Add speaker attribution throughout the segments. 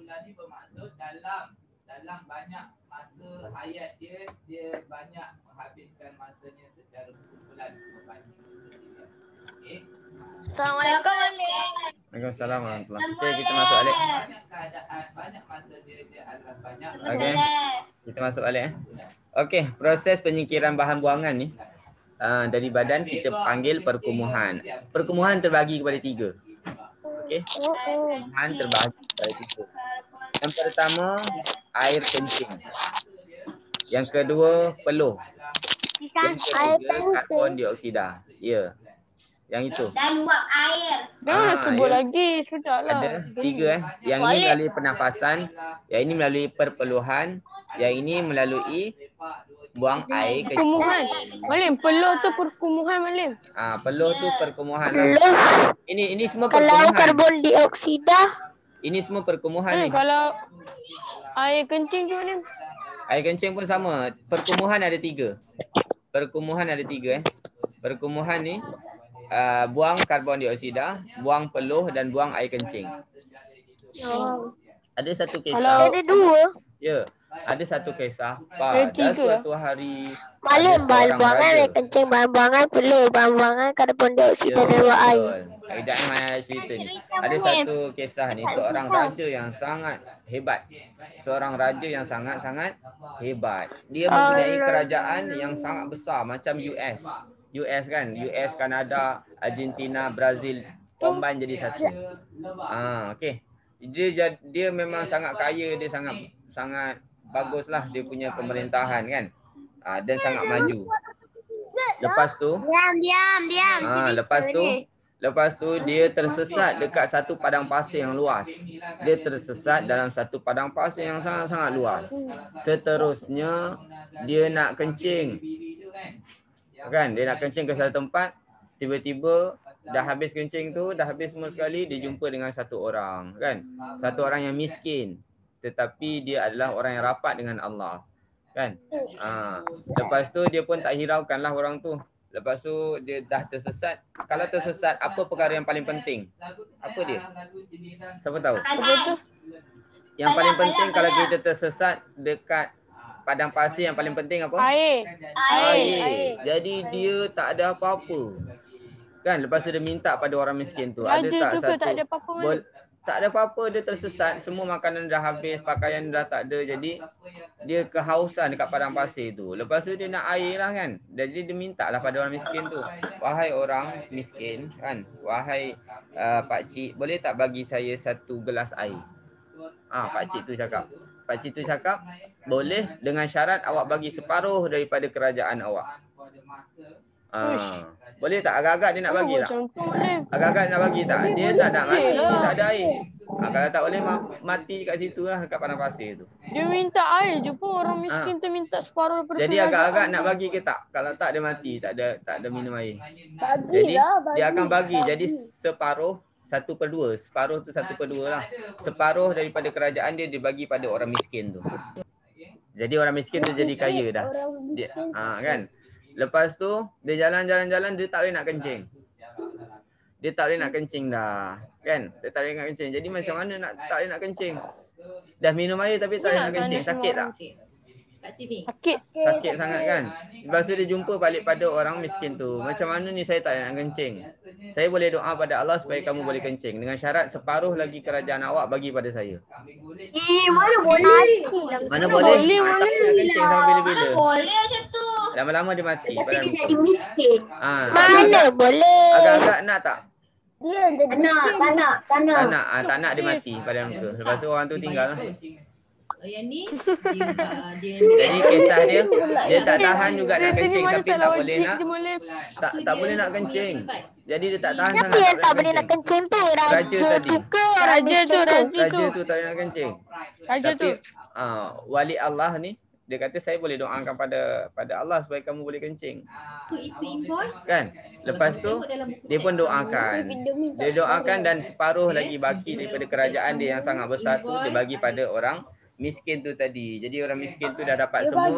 Speaker 1: kumpulan ni bermaksud dalam banyak masa hayat dia banyak menghabiskan masanya secara kumpulan berbanding sendirian. Okey.
Speaker 2: Assalamualaikum Alim.
Speaker 3: Waalaikumsalam warahmatullahi wabarakatuh. Okey, kita masuk balik.
Speaker 1: Banyak keadaan, banyak masa dia adalah banyak.
Speaker 3: Okey. Kita masuk balik Okey, proses penyingkiran bahan buangan ni dari badan kita panggil perkumuhan. Perkumuhan terbagi kepada 3. Okey. Perkumuhan terbagi kepada 3. Yang pertama, air kencing. Yang kedua, peluh. Yang ketiga, karbon dioksida. Ya. Yang itu.
Speaker 2: Dan buang air.
Speaker 4: Jangan sebut lagi, sudahlah.
Speaker 3: Ada 3 Yang ini melalui pernafasan, yang ini melalui perpeluhan, yang ini melalui buang air kencing.
Speaker 4: Perkumuhan. Malim, peluh tu perkumuhan Malim.
Speaker 3: Peluh tu perkumuhan. Ini semua
Speaker 5: Kalau
Speaker 3: perkumuhan.
Speaker 5: karbon dioksida,
Speaker 3: Ini semua perkumuhan ni.
Speaker 4: Kalau air kencing tu Malim.
Speaker 3: Air kencing pun sama. Perkumuhan ada 3. Perkumuhan ada 3 Perkumuhan ni buang karbon dioksida, buang peluh dan buang air kencing. Ada satu kisah.
Speaker 4: Kalau
Speaker 5: ada 2.
Speaker 3: Ya, ada satu kisah.
Speaker 4: Ada
Speaker 3: Pada
Speaker 4: 3.
Speaker 3: suatu hari
Speaker 5: Malam
Speaker 3: ada
Speaker 5: bahan
Speaker 3: seorang
Speaker 5: buangan,
Speaker 3: raja.
Speaker 5: air kencing, bahan buangan, peluh, bahan buangan, karbon dioksida dan buang air.
Speaker 3: Aidan mana cerita ni. Ada satu kisah ni, seorang raja yang sangat hebat. Seorang raja yang sangat-sangat hebat. Dia mempunyai kerajaan yang sangat besar macam US. US kan, US, Kanada, Argentina, Brazil combine jadi satu. Okey. Dia memang sangat kaya, dia sangat baguslah dia punya pemerintahan kan. Dan sangat maju. Lepas tu Lepas tu dia tersesat dekat satu padang pasir yang luas. Dia tersesat dalam satu padang pasir yang sangat-sangat luas. Seterusnya dia nak kencing. Kan, dia nak kencing ke satu tempat, tiba-tiba dah habis kencing tu, dah habis semua sekali, dia jumpa dengan satu orang, kan? Satu orang yang miskin, tetapi dia adalah orang yang rapat dengan Allah, kan? Lepas tu dia pun tak hiraukanlah orang tu. Lepas tu dia dah tersesat. Kalau tersesat, apa perkara yang paling penting? Apa dia? Siapa tahu? Yang paling penting kalau kita tersesat dekat padang pasir, yang paling penting apa?
Speaker 4: Air.
Speaker 3: Jadi dia tak ada apa-apa. Kan, lepas tu dia minta pada orang miskin tu.
Speaker 4: Raja
Speaker 3: Ada tak
Speaker 4: juga
Speaker 3: satu?
Speaker 4: tak ada apa-apa Malim.
Speaker 3: Tak ada apa-apa, dia tersesat. Semua makanan dah habis, pakaian dah tak ada. Jadi dia kehausan dekat padang pasir tu. Lepas tu dia nak air lah kan. Jadi dia minta lah pada orang miskin tu. Wahai orang miskin kan. Wahai pakcik, boleh tak bagi saya satu gelas air? Pakcik tu cakap. Pakcik tu cakap, boleh dengan syarat awak bagi separuh daripada kerajaan awak. Boleh tak? Agak-agak dia nak bagi tak? Agak-agak nak bagi tak? Dia tak nak mati, tak ada air. Kalau tak boleh mati kat situ lah, kat padang pasir tu.
Speaker 4: Dia minta air je pun, orang miskin tu minta separuh daripada
Speaker 3: Jadi agak-agak nak bagi ke tak? Kalau tak dia mati, tak ada minum air. Jadi dia akan bagi, jadi separuh 1/2. Separuh tu 1/2 lah. Separuh daripada kerajaan dia dibagi pada orang miskin tu. Jadi orang miskin tu jadi kaya dah. Dia, kan? Lepas tu dia jalan-jalan dia tak boleh nak kencing. Dia tak boleh nak kencing dah. Kan? Dia tak boleh nak kencing. Jadi macam mana tak boleh nak kencing? Dah minum air tapi tak boleh nak kencing. Sakit tak? Sakit sangat kan? Lepas tu dia jumpa balik pada orang miskin tu. Macam mana ni saya tak boleh nak kencing? Saya boleh doa pada Allah supaya kamu boleh kencing. Dengan syarat separuh lagi kerajaan awak bagi pada saya.
Speaker 2: Mana boleh?
Speaker 3: Mana boleh? Tak boleh nak kencing sampai bila-bila.
Speaker 2: Boleh macam tu.
Speaker 3: Lama-lama dia mati.
Speaker 2: Tapi dia jadi miskin.
Speaker 5: Mana boleh?
Speaker 3: Agak-agak nak tak?
Speaker 5: Dia jadi
Speaker 2: Tak nak.
Speaker 3: Tak nak dia mati pada muka. Lepas tu orang tu tinggal lah.
Speaker 6: Yang ni dia
Speaker 3: Jadi kisah dia tak tahan juga nak kencing tapi tak boleh nak. Tak boleh nak kencing. Jadi dia tak tahan sangat.
Speaker 5: Siapa yang tak boleh nak kencing tu?
Speaker 3: Raja tadi.
Speaker 5: tu ke orang miskin tu?
Speaker 3: Raja tu tak boleh nak kencing.
Speaker 4: Raja tu.
Speaker 3: Wali Allah ni dia kata saya boleh doakan pada Allah supaya kamu boleh kencing.
Speaker 6: itu invoice
Speaker 3: Kan? Lepas tu dia pun doakan. Dia doakan dan separuh lagi baki daripada kerajaan dia yang sangat besar tu dia bagi pada orang miskin tu tadi. Jadi orang miskin tu dah dapat semua.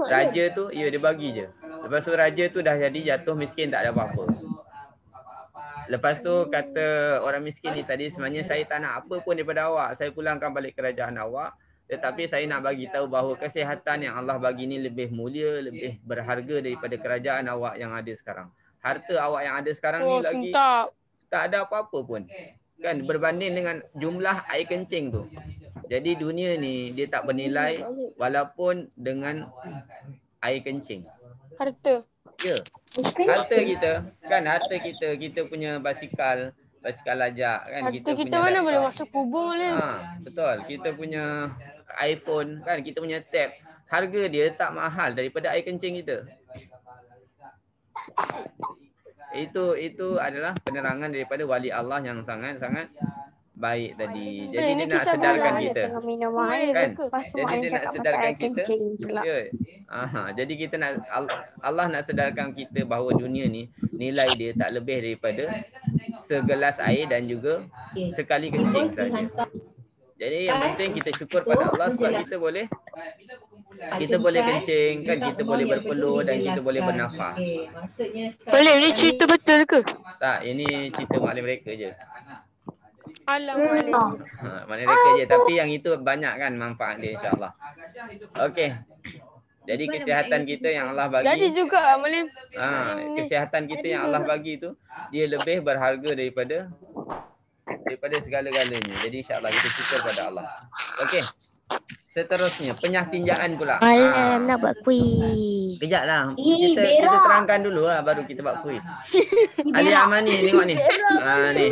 Speaker 3: Raja tu dia bagi je. Lepas tu raja tu dah jadi jatuh miskin tak ada apa-apa. Lepas tu kata orang miskin ni tadi, sebenarnya saya tak nak apa pun daripada awak. Saya pulangkan balik kerajaan awak. Tetapi saya nak bagi tahu bahawa kesihatan yang Allah bagi ni lebih mulia, lebih berharga daripada kerajaan awak yang ada sekarang. Harta awak yang ada sekarang ni lagi tak ada apa-apa pun. Kan berbanding dengan jumlah air kencing tu. Jadi dunia ni dia tak bernilai walaupun dengan air kencing.
Speaker 4: Harta.
Speaker 3: Ya. Harta kita, kan harta kita punya basikal lajak kan.
Speaker 4: Harta kita
Speaker 3: punya
Speaker 4: mana
Speaker 3: laptop.
Speaker 4: boleh masuk kubur boleh.
Speaker 3: Betul. Kita punya iPhone kan, kita punya tab. Harga dia tak mahal daripada air kencing kita. Itu adalah penerangan daripada wali Allah yang sangat-sangat baik tadi. Jadi dia nak sedarkan kita.
Speaker 5: Tengah minum air
Speaker 3: Kan?
Speaker 5: lepas tu
Speaker 3: Jadi
Speaker 5: mak
Speaker 3: dia nak
Speaker 5: cakap pasal
Speaker 3: sedarkan
Speaker 5: air
Speaker 3: kita.
Speaker 5: kencing pula.
Speaker 3: Ya. Jadi kita nak Allah nak sedarkan kita bahawa dunia ni nilai dia tak lebih daripada segelas air dan juga sekali kencing saja. Jadi yang penting kita syukur pada Allah sebab kita boleh kencing kan, kita boleh berpeluh dan kita boleh bernafas.
Speaker 6: Maksudnya
Speaker 4: Boleh ni cerita betul ke?
Speaker 3: Tak, ini cerita maklim mereka je.
Speaker 4: Alamak.
Speaker 3: Maklim mereka je, tapi yang itu banyak kan manfaat dia insya-Allah. Okey. Jadi kesihatan kita yang Allah bagi.
Speaker 4: Jadi juga Malim.
Speaker 3: Kesihatan kita yang Allah bagi tu dia lebih berharga daripada segala-galanya. Jadi insya-Allah kita syukur pada Allah. Okey. Seterusnya penyah tinjaan pula.
Speaker 5: Malam nak buat kuis.
Speaker 3: Kejaplah. Kita terangkan dulu lah baru kita buat kuis. Alia Amani tengok ni. Ni.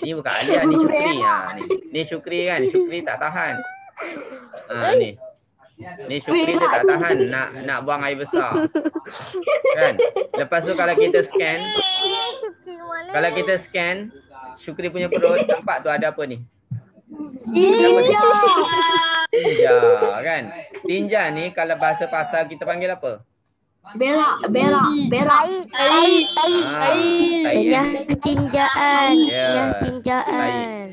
Speaker 3: Ni bukan Alia, ni Syukri. Ni Syukri kan. Syukri tak tahan. Ni. Ni Syukri dia tak tahan nak buang air besar. Kan? Lepas tu kalau kita scan Syukri punya perut, nampak tu ada apa ni? Tinja kan. Tinja ni kalau bahasa pasar kita panggil apa?
Speaker 2: Berak.
Speaker 5: Penyah tinjaan. Penyah tinjaan.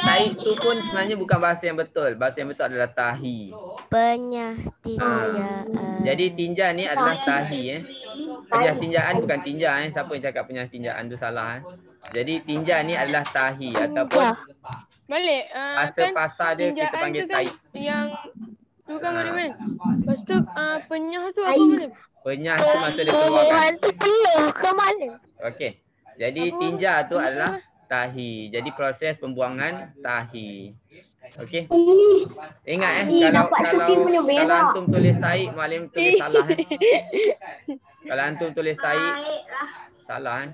Speaker 3: Tai tu pun sebenarnya bukan bahasa yang betul. Bahasa yang betul adalah tahi.
Speaker 5: Penyah tinjaan.
Speaker 3: Jadi tinja ni adalah tahi Penyah tinjaan bukan tinja Siapa yang cakap penyah tinjaan tu salah Jadi tinja ni adalah tahi ataupun
Speaker 4: Balik.
Speaker 3: bahasa pasar dia kita panggil tai.
Speaker 4: Yang tu kan Malim kan. Lepas tu penyah tu apa Malim?
Speaker 3: Penyah tu masa dia keluarkan.
Speaker 5: Tu peluh ke mana?
Speaker 3: Okey. Jadi tinja tu adalah tahi. Jadi proses pembuangan tahi. Okey. Ingat kalau antum tulis tai, Malim tulis salah Kalau antum tulis tai salah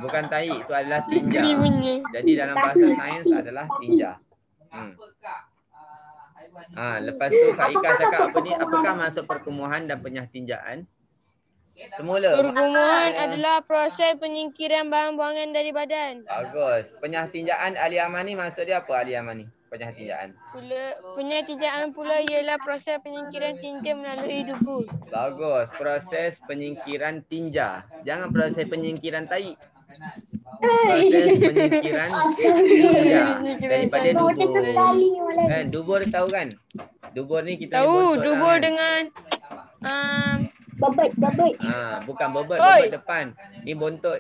Speaker 3: Bukan tai, itu adalah tinja. Jadi dalam bahasa sains adalah tinja. Lepas tu Kak Ika cakap apa ni? Apakah maksud perkumuhan dan penyah tinjaan? Semula.
Speaker 4: Perkumuhan adalah proses penyingkiran bahan buangan dari badan.
Speaker 3: Bagus. Penyah tinjaan ahli Amani maksud dia apa ahli Amani? Penyah tinjaan.
Speaker 4: Penyah tinjaan pula ialah proses penyingkiran tinja melalui dubur.
Speaker 3: Bagus. Proses penyingkiran tinja. Jangan proses penyingkiran tai. Proses penyingkiran tinja daripada dubur. Kan dubur tahu kan? Dubur ni kita
Speaker 4: tahu dubur dengan
Speaker 2: Bebet.
Speaker 3: bukan bebet depan. Ni bontot.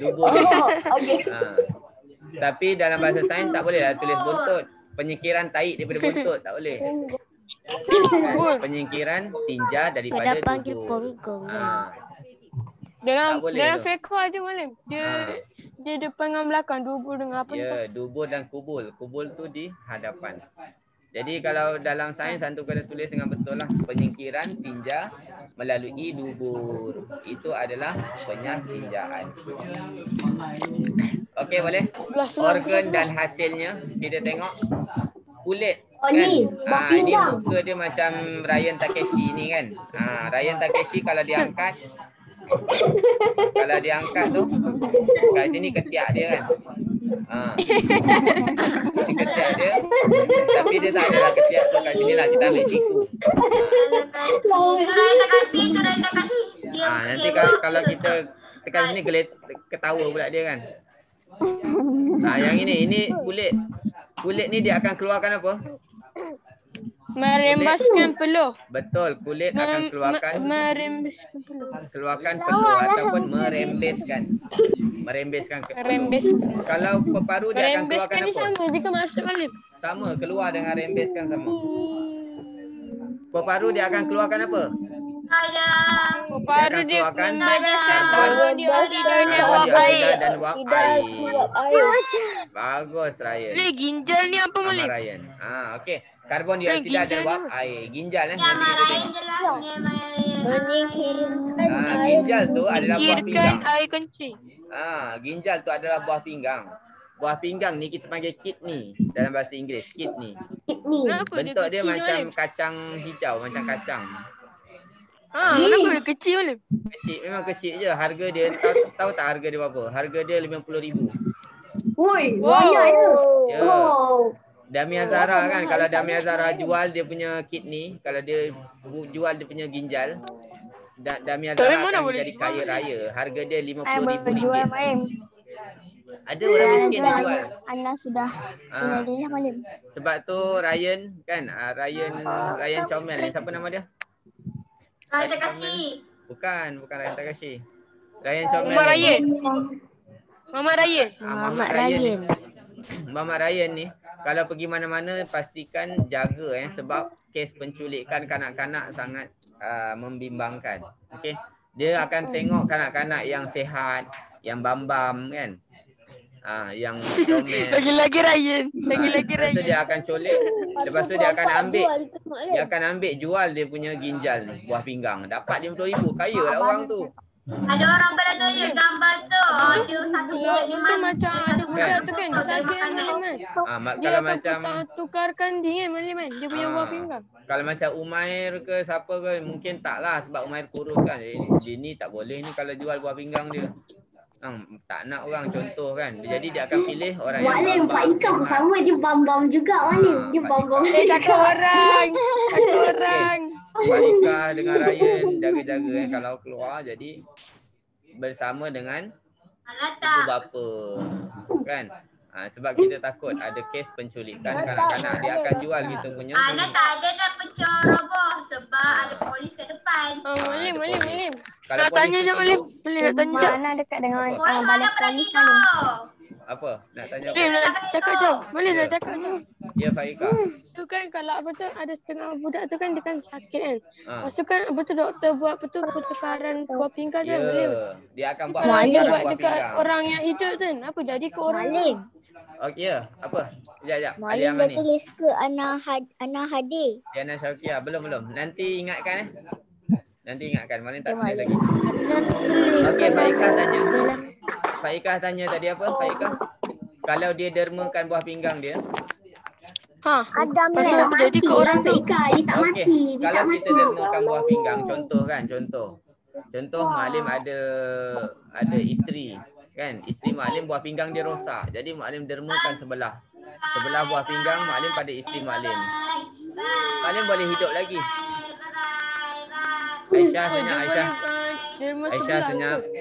Speaker 3: Dubur. Tapi dalam bahasa sains tak boleh lah tulis bontot. Penyingkiran tai daripada bontot tak boleh. Penyingkiran tinja daripada
Speaker 5: Kau panggil
Speaker 3: dubur.
Speaker 5: ponggong.
Speaker 4: dalam
Speaker 3: tu.
Speaker 4: fiqh ada Malim. Dia depan dengan belakang dubur dengan apa tu?
Speaker 3: Ya, dubur dan kubul. Kubul tu di hadapan. Jadi kalau dalam sains antum kena tulis dengan betul lah. Penyingkiran tinja melalui dubur. Itu adalah penyah tinjaan. Okey boleh? Organ dan hasilnya kita tengok kulit kan. Ini muka dia macam Ryan Takeshi ni kan. Ryan Takeshi kalau diangkat tu kat sini ketiak dia kan. Ketiak dia. Tapi dia tak adalah ketiak tu kat sini lah. Kita ambil siku. Nanti kalau kita tekan sini ketawa pula dia kan. Yang ini kulit. Kulit ni dia akan keluarkan apa?
Speaker 4: Merembaskan peluh.
Speaker 3: Betul, kulit akan
Speaker 4: Merembaskan peluh.
Speaker 3: keluarkan peluh ataupun merembeskan. Merembeskan ke peluh.
Speaker 4: Merembeskan.
Speaker 3: Kalau peparu dia akan keluarkan
Speaker 4: Merembeskan ni
Speaker 3: apa?
Speaker 4: sama juga masuk Malim.
Speaker 3: Sama, keluar dengan rembeskan sama. Peparu dia akan keluarkan apa?
Speaker 4: Peparu dia
Speaker 3: keluarkan
Speaker 4: membebaskan
Speaker 3: karbon
Speaker 4: karbon dioksida dan
Speaker 3: Karbon
Speaker 4: uap
Speaker 3: dioksida
Speaker 4: air.
Speaker 3: dan uap air. Bagus Ryan.
Speaker 4: Ni ginjal ni apa
Speaker 3: Sama
Speaker 4: Malim?
Speaker 3: Ryan. Okey. Karbon dioksida dan
Speaker 4: ginjal
Speaker 3: uap
Speaker 4: ni.
Speaker 3: air. Ginjal nanti kita tengok.
Speaker 2: Menyingkirkan
Speaker 3: Ginjal tu adalah buah
Speaker 4: Singkirkan
Speaker 3: pinggang.
Speaker 4: air kencing.
Speaker 3: Ginjal tu adalah buah pinggang. Buah pinggang ni kita panggil kidney dalam bahasa Inggeris, kidney.
Speaker 2: ni.
Speaker 4: Kenapa
Speaker 3: Bentuk dia
Speaker 4: kecil
Speaker 3: macam
Speaker 4: Malim?
Speaker 3: kacang hijau, macam kacang.
Speaker 4: Kenapa dia kecil Malim?
Speaker 3: Kecil, memang kecil je. Harga dia tahu tak harga dia berapa? Harga dia 50,000.
Speaker 2: Woi,
Speaker 4: Wow.
Speaker 2: banyak je.
Speaker 3: Ya.
Speaker 2: Oh.
Speaker 3: Dami Azhara kan, kalau Dami Azhara jual dia punya kidney, kalau dia jual dia punya ginjal, Dami
Speaker 4: Tapi
Speaker 3: Azhara
Speaker 4: mana
Speaker 3: akan
Speaker 4: boleh
Speaker 3: jadi
Speaker 4: jual,
Speaker 3: kaya
Speaker 4: Malim?
Speaker 3: raya. Harga dia
Speaker 2: Saya
Speaker 3: RM50,000.
Speaker 2: berjual Malim.
Speaker 3: Ada orang miskin dia jual.
Speaker 2: Anak sudah
Speaker 3: Ah,
Speaker 2: dia Malim.
Speaker 3: sebab tu Ryan kan, Ryan Comel ni, siapa nama dia?
Speaker 2: Ryan Takashi.
Speaker 3: Bukan Ryan Takashi. Ryan Comel.
Speaker 4: Mama
Speaker 3: ni.
Speaker 4: Ryan. Mama Ryan.
Speaker 3: Muhammad Ryan. Muhammad Ryan ni kalau pergi mana-mana pastikan jaga sebab kes penculikan kanak-kanak sangat membimbangkan. Okey. Dia akan tengok kanak-kanak yang sihat, yang bambam kan. Yang comel.
Speaker 4: Lagi-lagi Ryan. Lagi-lagi
Speaker 3: Lepas tu
Speaker 4: Ryan.
Speaker 3: dia akan colik, lepas tu dia akan ambil jual dia punya ginjal ni, buah pinggang. Dapat RM50,000, kaya lah orang tu.
Speaker 2: Ada orang pernah tunjuk gambar tu. Dia satu bulan
Speaker 4: Itu macam ada budak tu kan, dia sakit kan Malim kan. Dia
Speaker 3: Kalau
Speaker 4: akan
Speaker 3: macam
Speaker 4: tukarkan dia kan Malim kan. Dia punya buah pinggang.
Speaker 3: kalau macam Umair ke siapa ke mungkin tak lah sebab Umair kurus kan. Dia ni tak boleh ni kalau jual buah pinggang dia. Tak nak orang contoh kan. Jadi dia akan pilih orang yang
Speaker 2: Malim, Pak Ika pun sama. Dia bambam juga Malim. Dia bambam.
Speaker 4: Cakap orang. Cakap orang.
Speaker 3: Pak Ika dengan Ryan jaga-jaga kalau keluar jadi bersama dengan ibu bapa kan. Sebab kita takut ada kes penculikan kanak-kanak, dia akan jual kita punya.
Speaker 2: Anak tak ada nak penceroboh sebab ada polis kat depan.
Speaker 4: Malim.
Speaker 3: Kalau
Speaker 4: Nak tanya
Speaker 3: polis
Speaker 4: je Malim. Malim nak tanya je.
Speaker 2: Mana dekat dengan balai polis Malim.
Speaker 3: apa? Nak tanya
Speaker 4: Malim
Speaker 3: apa?
Speaker 4: nak cakap je. Malim nak cakap je.
Speaker 3: Ya Faika.
Speaker 4: Tu kan kalau apa tu ada setengah budak tu kan dia kan sakit kan.
Speaker 3: Ha.
Speaker 4: Lepas tu kan apa tu doktor buat apa tu pertukaran buah pinggang tu Malim.
Speaker 3: Ya, dia akan buat
Speaker 4: Kalau dia
Speaker 3: pertukaran
Speaker 4: buat
Speaker 3: buah
Speaker 4: dekat
Speaker 3: pinggang.
Speaker 4: orang yang hidup tu kan apa jadi ke orang
Speaker 2: Malim.
Speaker 3: Okey ya, apa? Sekejap.
Speaker 5: Malim dah tulis ke Ana Hadir.
Speaker 3: Diana Syaukia, belum. Nanti ingatkan Nanti ingatkan, Malim tak tulis lagi. Okey, Faika tanya. Faika tanya tadi apa? Faika. Kalau dia dermakan buah pinggang dia.
Speaker 2: Adam
Speaker 4: Pasal
Speaker 2: tak
Speaker 4: apa jadi
Speaker 2: mati
Speaker 4: ke orang
Speaker 2: lah
Speaker 4: tu?
Speaker 2: Ika. Dia tak
Speaker 3: Okey,
Speaker 2: mati. Dia
Speaker 3: kalau
Speaker 2: tak
Speaker 3: kita
Speaker 2: mati.
Speaker 3: dermakan buah pinggang, contoh Malim ada isteri kan. Isteri Malim buah pinggang dia rosak. Jadi Malim dermakan sebelah buah pinggang Malim pada isteri Malim. Malim boleh hidup lagi. Aisyah senyap, Aisyah.
Speaker 4: Derma
Speaker 3: Aisyah
Speaker 4: sebelah
Speaker 3: senyap.
Speaker 4: tu.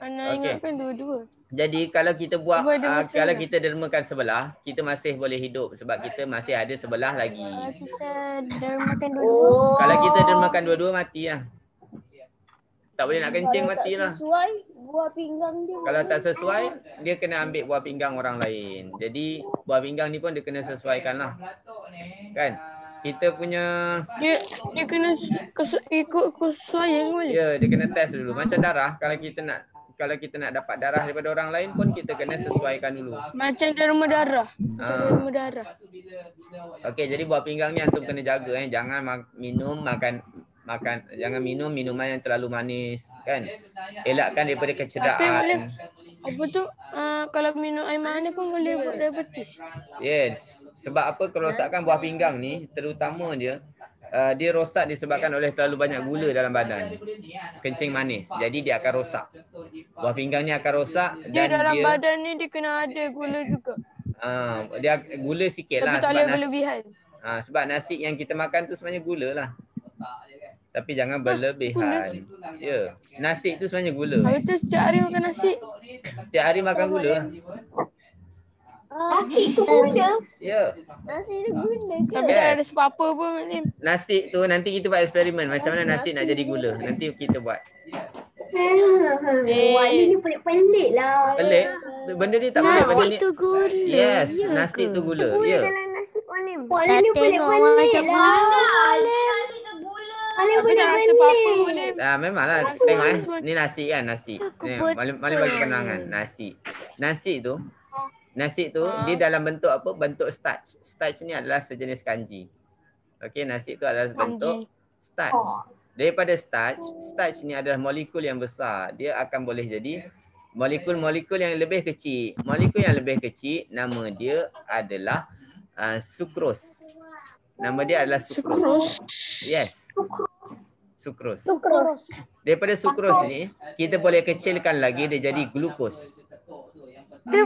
Speaker 4: Ana
Speaker 3: Okey.
Speaker 4: ingatkan dua-dua.
Speaker 3: Jadi kalau kita buat
Speaker 4: Cuba derma
Speaker 3: kalau
Speaker 4: sebelah.
Speaker 3: kita dermakan sebelah, kita masih boleh hidup sebab kita masih ada sebelah lagi.
Speaker 2: Kalau kita dermakan dua-dua.
Speaker 3: Kalau kita dermakan dua-dua mati lah. Tak boleh nak kencing mati lah.
Speaker 5: Sesuai buah pinggang dia.
Speaker 3: Kalau tak sesuai, dia kena ambil buah pinggang orang lain. Jadi buah pinggang ni pun dia kena sesuaikan lah. Kan? Kita punya,
Speaker 4: Dia kena ikut kesesuaian Malim.
Speaker 3: ya dia kena test dulu. Macam darah, kalau kita nak dapat darah daripada orang lain pun kita kena sesuaikan dulu.
Speaker 4: Macam derma darah. Macam derma darah.
Speaker 3: Okey, jadi buah pinggang ni antum kena jaga jangan jangan minum minuman yang terlalu manis kan. Elakkan daripada
Speaker 4: Tapi
Speaker 3: kecederaan.
Speaker 4: Malim, apa tu kalau minum air manis pun boleh buat diabetes.
Speaker 3: Yes. Sebab apa kerosakan buah pinggang ni terutama dia rosak disebabkan oleh terlalu banyak gula dalam badan. Kencing manis. Jadi dia akan rosak. Buah pinggang ni akan rosak
Speaker 4: Dia
Speaker 3: dan
Speaker 4: dalam
Speaker 3: dia
Speaker 4: badan ni dia kena ada gula juga.
Speaker 3: dia gula sikit
Speaker 4: Tapi
Speaker 3: lah
Speaker 4: tak
Speaker 3: sebab
Speaker 4: boleh berlebihan.
Speaker 3: sebab nasi yang kita makan tu sebenarnya gula lah. Tapi jangan berlebihan. Ya. Nasi tu sebenarnya gula.
Speaker 4: Habis tu setiap hari makan nasi.
Speaker 3: Setiap hari makan gula.
Speaker 5: Nasi tu gula.
Speaker 3: Ya.
Speaker 5: Nasi tu gula ke?
Speaker 4: Tapi tak ada sebab apa pun Malim.
Speaker 3: Nasi tu nanti kita buat eksperimen macam mana nasi nak jadi gula. Nanti kita buat.
Speaker 5: Wah, ni pelik-pelik lah.
Speaker 3: Pelik. Benda ni tak boleh. Benda
Speaker 7: Nasi
Speaker 3: ni.
Speaker 7: tu gula.
Speaker 3: Yes,
Speaker 7: ya
Speaker 3: nasi
Speaker 7: ke?
Speaker 3: tu gula.
Speaker 5: Gula
Speaker 3: Ya.
Speaker 5: dalam nasi Malim. Wah,
Speaker 7: Tak
Speaker 5: ni
Speaker 7: tengok
Speaker 5: pelik-pelik
Speaker 7: macam
Speaker 5: lah.
Speaker 7: gula.
Speaker 5: Malim
Speaker 4: Tapi tak rasa apa-apa
Speaker 5: pelik-pelik.
Speaker 4: Malim.
Speaker 3: Memanglah
Speaker 4: Rasa
Speaker 3: tengok
Speaker 4: manis pun.
Speaker 3: Ni nasi kan nasi.
Speaker 7: Aku
Speaker 3: Ni,
Speaker 7: betul.
Speaker 3: Malim bagi penerangan nasi. Nasi tu dia dalam bentuk apa? Bentuk starch. Starch ni adalah sejenis kanji. Okey, nasi tu adalah bentuk starch. Daripada starch ni adalah molekul yang besar. Dia akan boleh jadi molekul-molekul yang lebih kecil. Molekul yang lebih kecil nama dia adalah sukros. Nama dia adalah sukros. Yes. Sukros. Daripada sukros ni kita boleh kecilkan lagi dia jadi glukos. Dia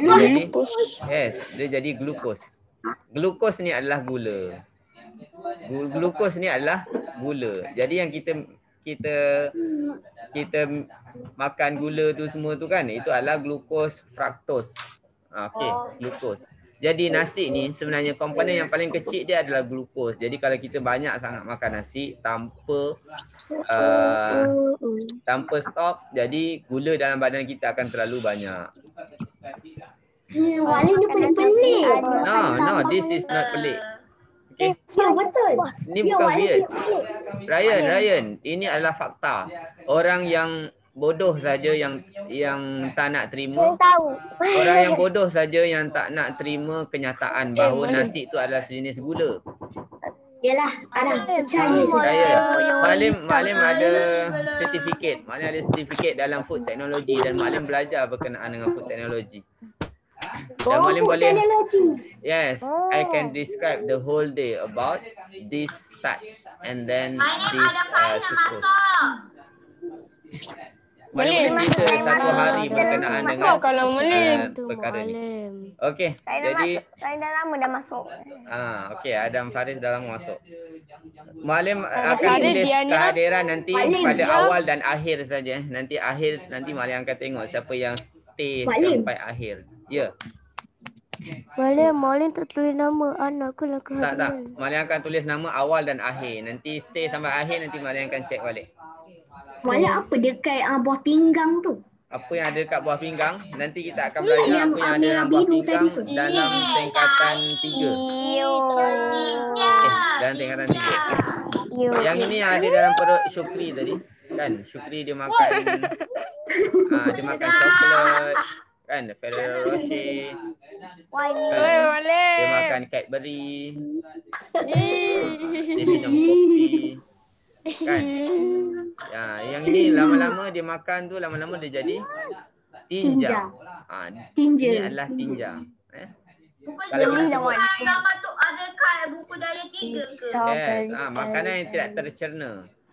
Speaker 3: jadi glukos. Glukos ni adalah gula. Glukos ni adalah gula. Jadi yang kita makan gula tu semua tu kan, itu adalah glukos fruktos. Okey, glukos. Jadi nasi ni sebenarnya komponen yang paling kecil dia adalah glukos. Jadi kalau kita banyak sangat makan nasi tanpa stop, jadi gula dalam badan kita akan terlalu banyak.
Speaker 5: Malim ni pelik-pelik.
Speaker 3: No, this is not pelik. Okay.
Speaker 5: Ya, betul.
Speaker 3: Ni bukan weird. Ryan, ini adalah fakta. Orang yang bodoh saja yang tak nak terima. Orang yang bodoh saja yang tak nak terima kenyataan bahawa nasi itu adalah sejenis gula.
Speaker 5: Yalah, ada percaya.
Speaker 3: Malim ada sertifikat. Malim ada sertifikat dalam food technology dan Malim belajar berkenaan dengan food technology. Dan Malim boleh. Yes, I can describe the whole day about this starch and then this sucrose. Malim boleh cerita satu hari berkenaan dengan
Speaker 4: kalau Malim.
Speaker 3: perkara ni. Okey, jadi
Speaker 5: Saya dah lama dah masuk.
Speaker 3: okey, Adam Faris dah lama masuk. Malim akan
Speaker 4: Faris,
Speaker 3: tulis
Speaker 4: Diana.
Speaker 3: kehadiran nanti
Speaker 5: Malim,
Speaker 3: pada
Speaker 5: ya.
Speaker 3: awal dan akhir saja. Nanti Malim akan tengok siapa yang stay
Speaker 5: Malim.
Speaker 3: sampai akhir. Ya.
Speaker 7: Malim tak tulis nama anak aku lah
Speaker 3: Tak.
Speaker 7: kehadiran.
Speaker 3: Malim akan tulis nama awal dan akhir. Nanti stay sampai akhir, nanti Malim akan check balik.
Speaker 5: Malim apa dekat buah pinggang tu?
Speaker 3: Apa yang ada dekat buah pinggang, nanti kita akan belajar
Speaker 5: yang
Speaker 3: apa yang ada
Speaker 5: merah
Speaker 3: dalam buah
Speaker 5: biru
Speaker 3: pinggang
Speaker 5: tadi tu.
Speaker 3: dalam tingkatan 3. Dalam tingkatan 3. Yang ini yang ada dalam perut Syukri tadi. Kan, Syukri dia makan coklat, kan, Ferrero Rocher. Kan, dia makan Cadbury. Dia minum kopi. Kan? Ya, yang ini lama-lama dia makan tu lama-lama dia jadi tinja.
Speaker 5: Tinja.
Speaker 3: Ini adalah tinja.
Speaker 1: Kalau yang patut ada kat buku daya 3 ke?
Speaker 3: Yes, makanan yang tidak tercerna.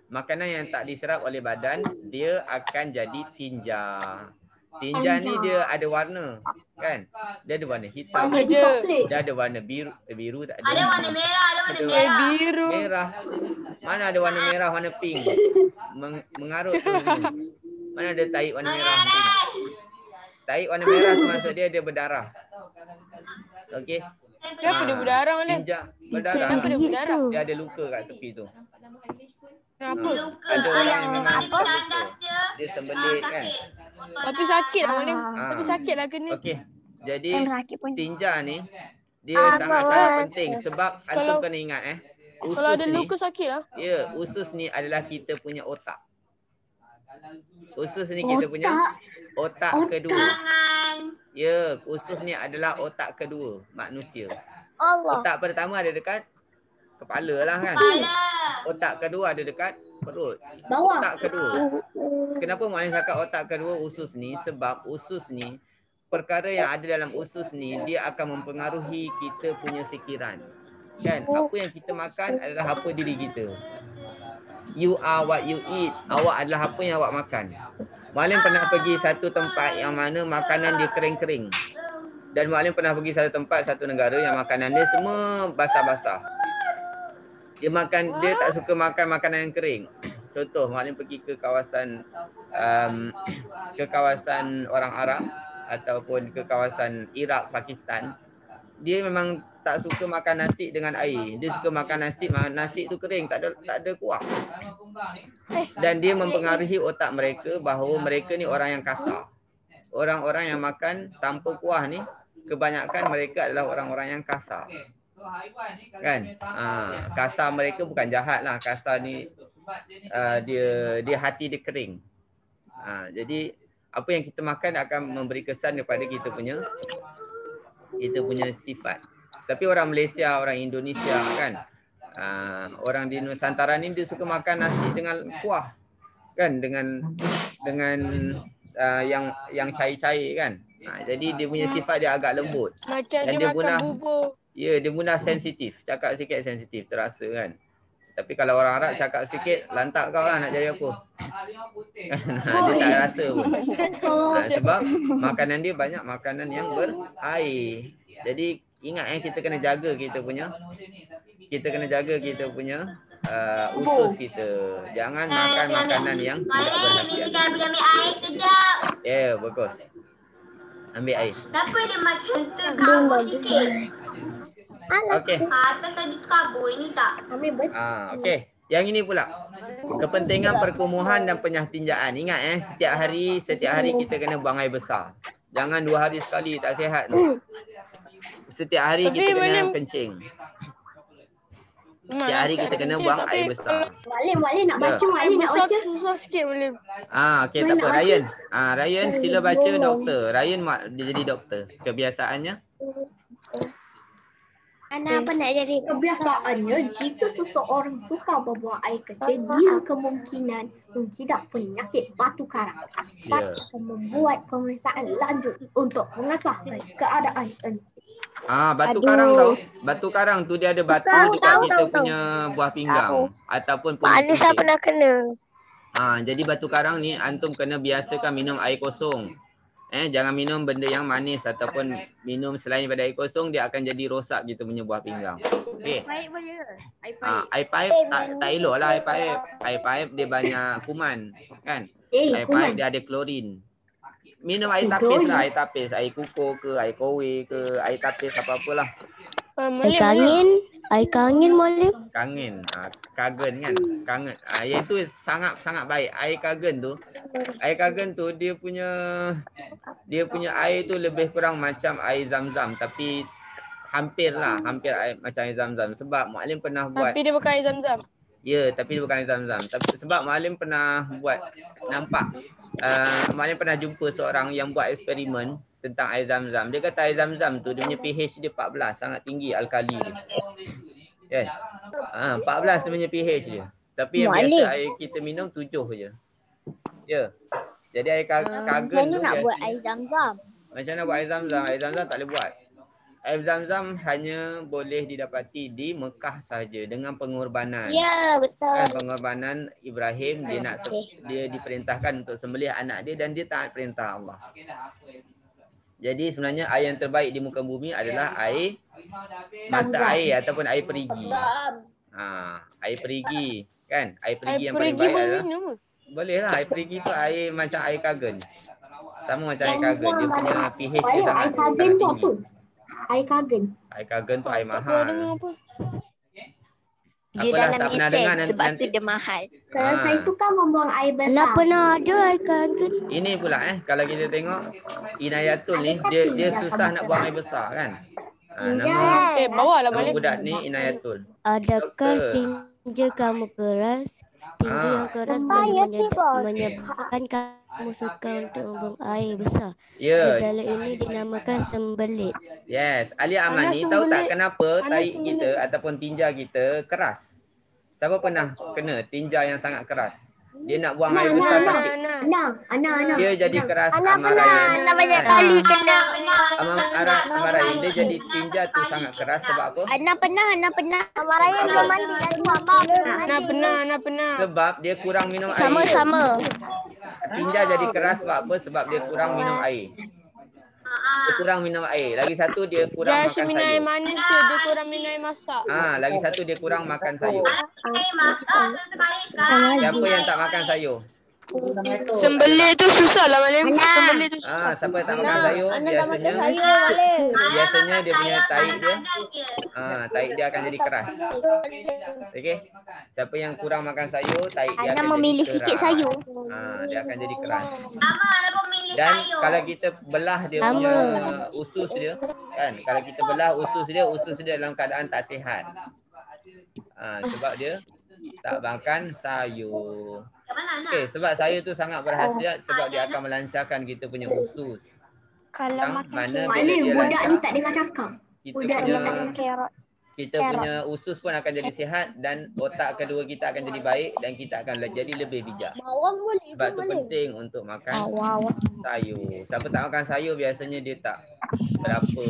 Speaker 3: Makanan yang tak diserap oleh badan, dia akan jadi tinja. Tinja ni dia ada warna, kan? Dia ada warna hitam. Dia ada warna biru, biru tak ada.
Speaker 1: Ada warna merah, ada warna
Speaker 3: Ada
Speaker 1: merah.
Speaker 4: Biru.
Speaker 3: merah. Mana ada warna merah, warna pink. Mengarut tu. Mana ada tahi warna merah, pink. Tahi warna merah tu maksud dia berdarah. Okey.
Speaker 4: Kenapa dia berdarah Malim?
Speaker 3: Tinja berdarah.
Speaker 4: Kenapa dia berdarah?
Speaker 3: Dia ada luka kat tepi tu.
Speaker 4: Kenapa?
Speaker 3: Ada orang yang memang
Speaker 1: Tandas dia.
Speaker 3: dia sembelit kan.
Speaker 4: Tapi sakit lah Malim. Tapi sakit lah kena.
Speaker 3: Okey. Jadi
Speaker 5: Sakit pun.
Speaker 3: tinja ni dia sangat-sangat penting sebab antum kena ingat
Speaker 4: Kalau ada
Speaker 3: usus ni,
Speaker 4: luka sakit lah.
Speaker 3: ya, usus ni adalah kita punya otak. Usus ni kita punya otak kedua.
Speaker 1: Tangan.
Speaker 3: Ya, usus ni adalah otak kedua manusia.
Speaker 5: Allah.
Speaker 3: Otak pertama ada dekat kepala lah kan.
Speaker 1: Kepala.
Speaker 3: Otak kedua ada dekat perut.
Speaker 5: Bawah.
Speaker 3: Otak kedua. Kenapa maknanya cakap otak kedua usus ni? Sebab usus ni, perkara yang ada dalam usus ni, dia akan mempengaruhi kita punya fikiran. Kan? Apa yang kita makan adalah apa diri kita. You are what you eat. Awak adalah apa yang awak makan. Malim pernah pergi satu tempat yang mana makanan dia kering-kering. Dan Malim pernah pergi satu tempat, satu negara yang makanan dia semua basah-basah. Dia tak suka makan makanan yang kering. Contoh, Malim pergi ke kawasan orang Arab ataupun ke kawasan Iraq, Pakistan. dia memang tak suka makan nasi dengan air. Dia suka makan nasi tu kering, tak ada kuah. Dan dia mempengaruhi otak mereka bahawa mereka ni orang yang kasar. Orang-orang yang makan tanpa kuah ni, kebanyakan mereka adalah orang-orang yang kasar. Kan? Kasar mereka bukan jahat lah. Kasar ni dia hati dia kering. Jadi apa yang kita makan akan memberi kesan kepada kita punya sifat. Tapi orang Malaysia, orang Indonesia kan, orang di Nusantara ni dia suka makan nasi dengan kuah, kan, dengan yang cair-cair kan. Jadi dia punya sifat dia agak lembut.
Speaker 4: Macam
Speaker 3: Dan
Speaker 4: dia makan bubur.
Speaker 3: Ya, dia mudah sensitif. Cakap sikit sensitif, terasa kan. Tapi kalau orang Arab cakap sikit, lantak kau lah nak jadi apa. Dia tak rasa pun. Sebab makanan dia banyak makanan yang berair. Jadi ingat kita kena jaga kita punya usus kita. Jangan makan makanan yang tidak berkhasiat.
Speaker 2: Kita ambil air sekejap.
Speaker 3: Ya, bagus. Ambil air.
Speaker 2: Kenapa dia macam terkabur sikit?
Speaker 3: Okey.
Speaker 2: Atas tadi kabur, ini tak.
Speaker 3: Okey. Yang ini pula. Kepentingan perkumuhan dan penyahtinjaan. Ingat setiap hari kita kena buang air besar. Jangan 2 hari sekali, tak sihat tu. Setiap hari kita kena kencing. Setiap hari kita kena buang air besar.
Speaker 2: Malim nak baca, Malim nak baca.
Speaker 4: Susah sikit Malim.
Speaker 3: Okey, tak apa. Ryan. Ryan sila baca doktor. Ryan dia jadi doktor. Kebiasaannya?
Speaker 5: Ana apa nak jadi?
Speaker 2: Kebiasaannya, jika seseorang suka membuang air kecil, dia kemungkinan mengidap penyakit batu karang. Dapat akan membuat pemeriksaan lanjut untuk mengesahkan keadaan kencing.
Speaker 3: Batu karang tau. Batu karang tu dia ada batu dekat kita punya buah pinggang ataupun
Speaker 5: Pak Anissa pernah kena.
Speaker 3: Jadi batu karang ni antum kena biasakan minum air kosong. Jangan minum benda yang manis ataupun minum selain daripada air kosong, dia akan jadi rosak kita punya buah pinggang. Okey.
Speaker 6: Paip boleh ke?
Speaker 3: Air paip tak elok lah air paip. Air paip dia banyak kuman kan. Air paip dia ada klorin. Minum air tapis lah, air tapis, air kukur ke, air kowe ke, air tapis apa-apalah.
Speaker 7: Air kangin Malim.
Speaker 3: Kangen, kagen kan, kangen. Yang tu sangat baik. Air kagen tu dia punya air tu lebih kurang macam air zam-zam, tapi hampir air macam air zam-zam. Sebab Maklim pernah buat.
Speaker 4: Tapi dia bukan air zam-zam.
Speaker 3: Ya, tapi dia bukan air zam-zam. Tapi sebab Maklim pernah Maklim pernah jumpa seorang yang buat eksperimen tentang air zam-zam. Dia kata air zam-zam tu dia punya pH dia 14, sangat tinggi alkali dia. Kan? 14 dia punya pH dia. Tapi yang biasa air kita minum 7 je. Ya. Jadi air kagen
Speaker 5: Macam mana nak buat air zam-zam?
Speaker 3: Macam mana buat air zam-zam? Air zam-zam tak boleh buat. Air zam-zam hanya boleh didapati di Mekah saja dengan pengorbanan.
Speaker 5: Ya, betul.
Speaker 3: Pengorbanan Ibrahim, dia diperintahkan untuk sembelih anak dia dan dia taat perintah Allah. Jadi sebenarnya air yang terbaik di muka bumi adalah air mata air ataupun air perigi. Air perigi kan? Air perigi yang paling baik adalah boleh lah, air perigi tu air macam air kagen. Sama macam air kagen, dia punya pH dia sangat tinggi.
Speaker 2: Air kagen.
Speaker 3: Air kagen tu air mahal.
Speaker 5: Dia dalam esen sebab tu dia mahal.
Speaker 2: Kalau saya suka membuang air besar.
Speaker 7: Nak pernah ada air kangin.
Speaker 3: Ini pula kalau kita tengok Inayatul ni dia susah nak buang air besar kan. Nama
Speaker 4: bawalah balik.
Speaker 3: budak ni Inayatul.
Speaker 7: Adakah tinja kamu keras? Tinja yang keras boleh menyebabkan kamu suka untuk membuang air besar.
Speaker 3: Ya.
Speaker 7: Gejala ini dinamakan sembelit.
Speaker 3: Yes, Alia Ahmad ni tahu tak kenapa tahi kita ataupun tinja kita keras? Siapa pernah kena tinja yang sangat keras? Dia nak buang air besar tapi
Speaker 2: Ana.
Speaker 3: dia jadi keras.
Speaker 5: Ana banyak kali kena.
Speaker 3: Amarain dia jadi tinja tu sangat keras sebab apa?
Speaker 5: Ana pernah. Amarain belum mandi lagi mama.
Speaker 4: Ana pernah.
Speaker 3: Sebab dia kurang minum air.
Speaker 5: Sama-sama.
Speaker 3: Tinja jadi keras sebab apa? Sebab dia kurang minum air. Dia kurang minum air. Lagi satu dia kurang
Speaker 4: Jangan
Speaker 3: makan
Speaker 4: minum air
Speaker 3: sayur.
Speaker 4: manis tu, dia kurang minum air masak.
Speaker 3: Lagi satu dia kurang makan sayur.
Speaker 2: Air masak sekali sekarang.
Speaker 3: Siapa yang tak makan sayur?
Speaker 4: Sembelit tu susah lah Malim. Sembelit tu susah.
Speaker 3: Siapa yang tak makan sayur biasanya dia punya tahi dia tahi dia akan jadi keras. Okey. Siapa yang kurang makan sayur, tahi dia akan
Speaker 2: memilih
Speaker 3: jadi keras.
Speaker 2: sikit sayur.
Speaker 3: Dia akan jadi keras. Dan kalau kita belah dia punya usus dia, kan? Kalau kita belah usus dia dalam keadaan tak sihat. Sebab dia tak makan sayur. Okey, sebab sayur tu sangat berkhasiat sebab dia akan melancarkan kita punya usus.
Speaker 2: Kalau makan
Speaker 3: mana
Speaker 2: Malim, budak ni tak dengar cakap. Budak ni tak dengar carrot.
Speaker 3: Kita punya usus pun akan jadi sihat dan otak kedua kita akan jadi baik dan kita akan jadi lebih bijak. Sebab tu penting untuk makan sayur. Siapa tak makan sayur biasanya dia tak berapa,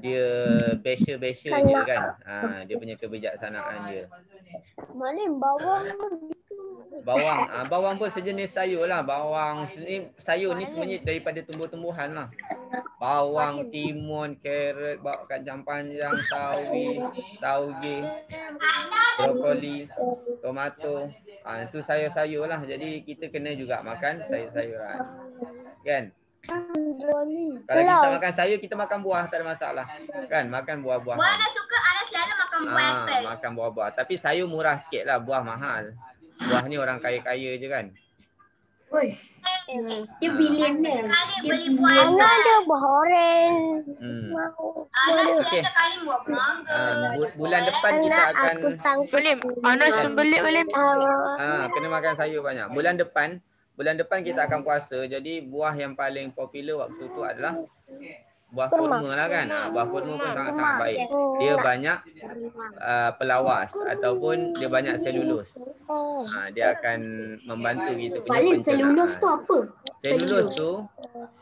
Speaker 3: dia besya-besya je kan. Dia punya kebijaksanaan dia.
Speaker 2: Malim, bawang
Speaker 3: Bawang pun sejenis sayur lah. Bawang ni, sayur ni sebenarnya daripada tumbuh-tumbuhan lah. Bawang, timun, carrot, kacang panjang, sawi, tauge, brokoli, tomato. Itu sayur-sayur lah. Jadi kita kena juga makan sayur-sayuran. Kan? Kalau kita makan sayur, kita makan buah, tak ada masalah. Kan? Makan buah-buahan.
Speaker 8: Buah nak suka, Ana selalu makan buah apple.
Speaker 3: Makan buah-buah. Tapi sayur murah sikit lah, buah mahal. Buah ni orang kaya-kaya je kan.
Speaker 2: Dia billionaire.
Speaker 8: Dia beli buah
Speaker 2: Ana ada buah oren.
Speaker 8: Ana
Speaker 3: Okey.
Speaker 8: kali buah mangga.
Speaker 3: Bulan depan kita akan
Speaker 4: Malim, Ana sembelit Malim.
Speaker 3: kena makan sayur banyak. Bulan depan kita akan puasa. Jadi buah yang paling popular waktu tu adalah buah kurma lah kan. Buah kurma pun sangat-sangat baik. Dia banyak pelawas ataupun dia banyak selulus. Dia akan membantu kita punya
Speaker 2: Paling
Speaker 3: pencernaan.
Speaker 2: selulus tu apa?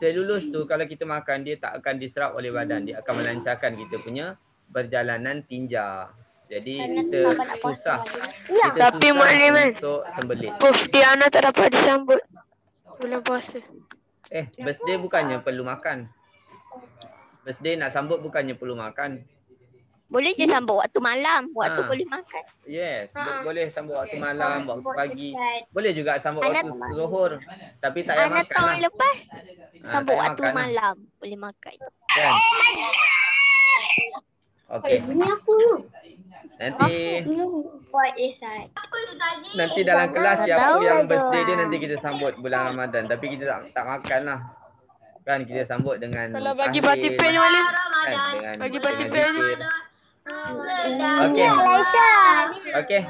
Speaker 3: Selulus tu kalau kita makan dia tak akan diserap oleh badan. Dia akan melancarkan kita punya perjalanan tinja. Jadi kita susah. Kita
Speaker 4: Tapi
Speaker 3: susah
Speaker 4: Malim
Speaker 3: untuk sembelit.
Speaker 4: birthday Ana tak dapat disambut bulan puasa.
Speaker 3: Birthday bukannya perlu makan. Birthday nak sambut bukannya perlu makan.
Speaker 5: Boleh je sambut waktu malam. Waktu boleh makan.
Speaker 3: Yes, boleh sambut waktu malam, waktu pagi. Boleh juga sambut waktu zuhur. Tapi tak payah
Speaker 5: Ana
Speaker 3: makan
Speaker 5: tahun
Speaker 3: lah.
Speaker 5: lepas sambut
Speaker 3: tak payah
Speaker 5: waktu
Speaker 3: makan lah.
Speaker 5: malam. Boleh makan.
Speaker 3: Kan? Okey.
Speaker 2: Ini apa?
Speaker 3: Nanti dalam kelas siapa yang birthday dia nanti kita sambut bulan Ramadan. Tapi kita tak makan lah. Kan kita sambut dengan
Speaker 4: Kalau bagi
Speaker 3: tahlil,
Speaker 4: party pen Malim.
Speaker 3: kan,
Speaker 4: Bagi party
Speaker 3: dengan
Speaker 4: pen.
Speaker 3: zikir. Okey. Okey.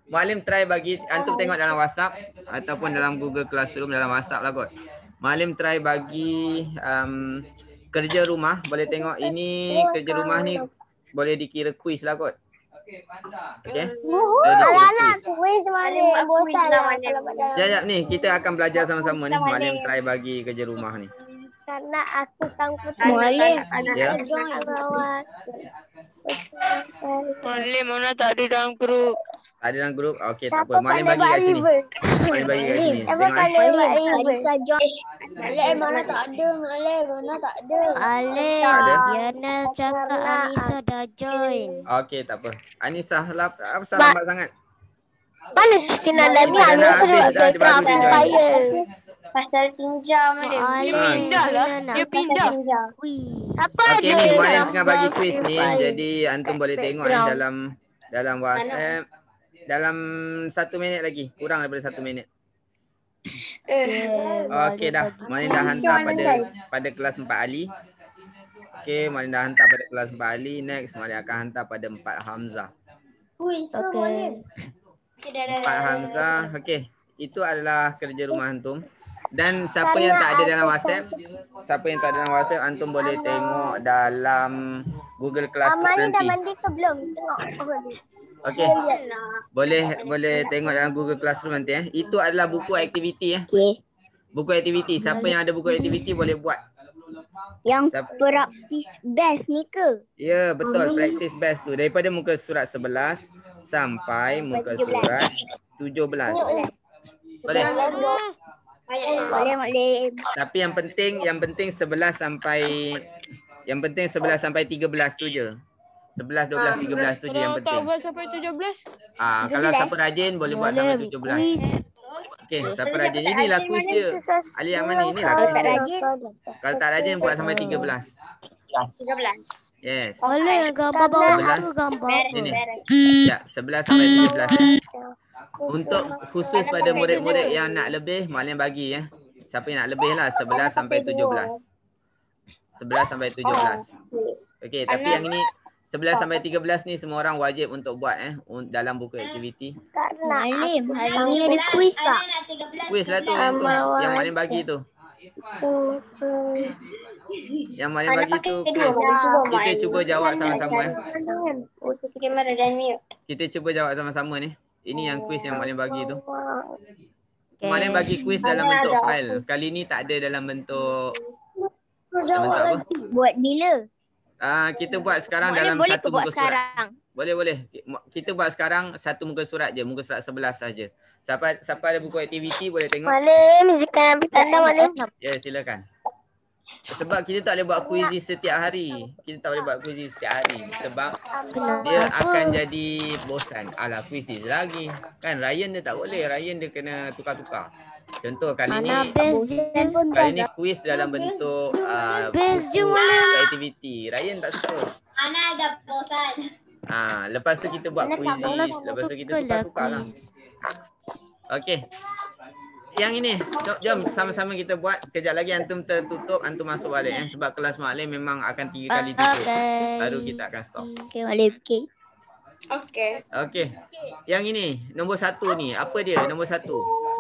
Speaker 3: Mualim try bagi antum tengok dalam WhatsApp ataupun dalam Google Classroom, dalam WhatsApp lah kot. Mualim try bagi kerja rumah, boleh tengok ini kerja rumah ni boleh dikira kuis lah kot. Okey.
Speaker 2: Anak kuis Malim. Bosan lah kalau pada.
Speaker 3: Jap ni kita akan belajar sama-sama ni. Mualim try bagi kerja rumah ni.
Speaker 2: Karena aku sangkut
Speaker 5: Malim.
Speaker 3: Ya.
Speaker 4: Malim Ana tak ada dalam grup.
Speaker 3: Tak ada dalam grup. Okey, tak apa. Mualim bagi kat sini. Mualim bagi kat sini. Tengok
Speaker 2: Malim, mana tak ada. Malim, mana tak ada.
Speaker 7: Alim,
Speaker 3: Tak ada?
Speaker 7: Diana cakap Anissa dah join.
Speaker 3: Okey, tak apa. Anissa, apa lambat sangat?
Speaker 2: Mana Christina
Speaker 3: Dami ambil suruh background
Speaker 2: saya.
Speaker 8: Pasal tinja Malim.
Speaker 4: Dia pindah lah. Dia pindah.
Speaker 2: Apa
Speaker 3: Okey ni Mualim tengah bagi quiz ni. Jadi antum boleh tengok ni dalam WhatsApp. Dalam 1 minit lagi. Kurang daripada 1 minit. Okey dah. Mualim dah hantar pada kelas 4 Ali. Okey, Mualim dah hantar pada kelas 4 Ali. Next Mualim akan hantar pada 4 Hamzah.
Speaker 7: Okey.
Speaker 3: 4 Hamzah. Okey. Itu adalah kerja rumah antum. Dan siapa yang tak ada dalam WhatsApp, antum boleh tengok dalam Google Classroom nanti.
Speaker 2: dah mandi ke belum? Tengok.
Speaker 3: Okey. Boleh tengok dalam Google Classroom nanti Itu adalah buku aktiviti
Speaker 5: Okey.
Speaker 3: Buku aktiviti. Siapa yang ada buku aktiviti boleh buat.
Speaker 5: Yang praktis best ni ke?
Speaker 3: Ya, betul. Practice best tu daripada muka surat 11 sampai muka surat 17. Boleh.
Speaker 5: Boleh.
Speaker 3: Tapi yang penting 11 sampai 13 tu je. 11, 12, 13 tu je yang
Speaker 4: Kalau tak
Speaker 3: penting.
Speaker 4: buat sampai 17.
Speaker 3: Kalau siapa rajin boleh buat sampai 17. Okey, siapa rajin? Inilah kuis dia. Ali Amani, inilah
Speaker 5: Kalau
Speaker 3: kuis
Speaker 5: tak
Speaker 3: dia.
Speaker 5: rajin,
Speaker 3: Kalau tak rajin buat sampai 13.
Speaker 8: 13.
Speaker 3: Yes.
Speaker 7: Boleh gambar bawah tu gambar apa?
Speaker 3: Sini. Ya, 11 sampai 17 Untuk khusus pada murid-murid yang nak lebih, Malim bagi ya. Siapa yang nak lebih lah 11 sampai 17. 11 sampai 17. Okey, tapi yang ini 11 sampai 13 ni semua orang wajib untuk buat dalam buku aktiviti.
Speaker 5: Malim, hari ni ada kuis tak?
Speaker 3: Kuis lah tu yang Malim bagi tu. Yang Malim bagi tu kuis. Kita cuba jawab sama-sama Kita cuba jawab sama-sama ni. Ini yang kuis yang Malim bagi tu. Malim bagi kuis dalam bentuk file. Kali ni tak ada dalam bentuk apa?
Speaker 5: Buat bila?
Speaker 3: Kita buat sekarang dalam satu muka surat. Boleh. Kita buat sekarang satu muka surat je, muka surat 11 saja. Siapa ada buku aktiviti boleh tengok.
Speaker 5: Malim, zikan ambil tanda Malim.
Speaker 3: Ya, silakan. Sebab kita tak boleh buat kuisis setiap hari. Kita tak boleh buat kuisis setiap hari. Sebab dia akan jadi bosan. Alah, kuisis lagi. Kan Ryan dia tak boleh. Ryan dia kena tukar-tukar. Contoh kali ni kuis dalam bentuk aktiviti. Ryan tak suka.
Speaker 8: Ana dah bosan.
Speaker 3: Lepas tu kita buat kuisis. Lepas tu kita tukar-tukar lah. Okey. Yang ini, jom sama-sama kita buat. Kejap lagi antum tertutup, antum masuk balik sebab kelas Malim memang akan 3 kali tutup. Baru kita akan stop.
Speaker 5: Okey, Malim.
Speaker 3: Okey. Yang ini, nombor 1 ni, apa dia nombor 1?